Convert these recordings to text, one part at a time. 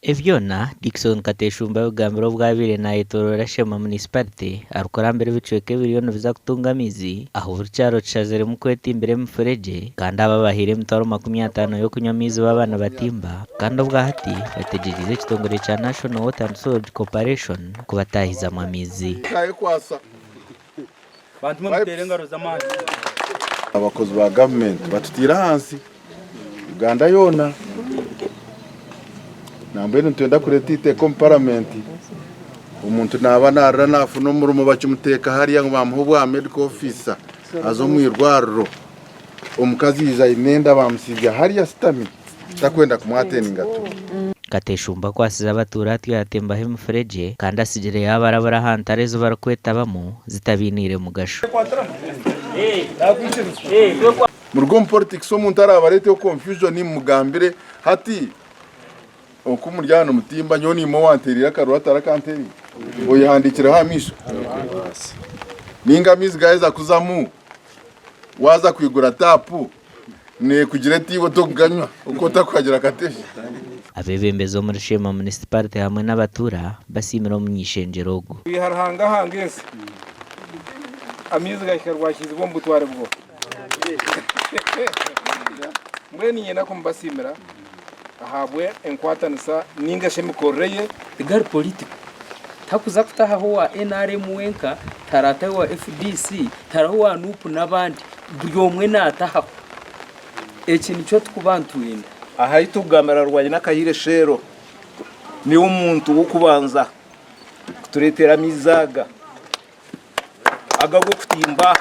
Evyona Dickson Kateshumbwa ugambiro bwabire nayetorora Sheema municipality arukora mbere bicweke biliyoni biza kutunga mizi aho burcyaro cazere mu kweta imbere mufereje kandi ababahire mutaro 50 yo kunywa mizi babana batimba kandi ubwa hati bategerize kitongore cha National Water and Sewage Corporation kubatahiza mu mizi bantu mutere ngaro z'amazi abakozi ba Gavumenti batutira hansi Uganda yona nambere ntenda kuretite ko parliament umuntu naba narara nafu no murumo bakimuteka hariya ngo bamuhubwa medical officer azo mwirwarro omukazi yiza inenda bamusibya hariya stami takwenda kumwateninga tu Kateshumbwa kwasiza abaturati yatemba he mufereje kandi asigire yabarabara hantarezo barakweta bamo zitabinire mu gasho murgo politics omuntu arabarete confusion ni mugambire hati okumuryano mutimba nyoni mo wanterira karota rakanteri oyihandikira hamisho ninga mizi gaiza kuzamu waza kwigura tapu ne kugira tibo to kuganywa uko takwagira kateshi abebembezo muri Sheema municipality hamwe n'abatura basimira mu nyishenjerogo biharhanga hangese amizi gashyirwashize bombu tware bwo mweni yena kumbasimira ahabwe enkwatanisa ninga shemikoreye igari politiko takuza kutaha huwa NRM wenka tarata wa FDC tarahuwa nupu nabandi buri omwe nataha ekintu cyo tukubantuinda aha itugamara rwanye nakahire shero ni umuntu wo kubanza turetera mizaga agago kutimba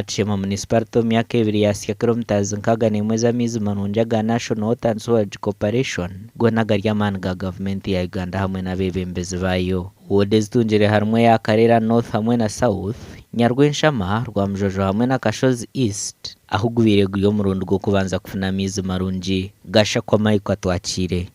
Sheema municipality myaka 2 yasya kilomitazi nkaga nemweza mizi manunja ga National Water and Sewage Corporation gwonaga ry'amana ga Gavumenti ya Uganda hamwe n'abebembezi bayo wodezi tunjire harumwe ya Karera North hamwe na South Nyarwenshama rwa Mjojo hamwe na Kashozi East aho gubire guyo murundo go kubanza kufuna mizi marunji gasha kwa maiko atwakire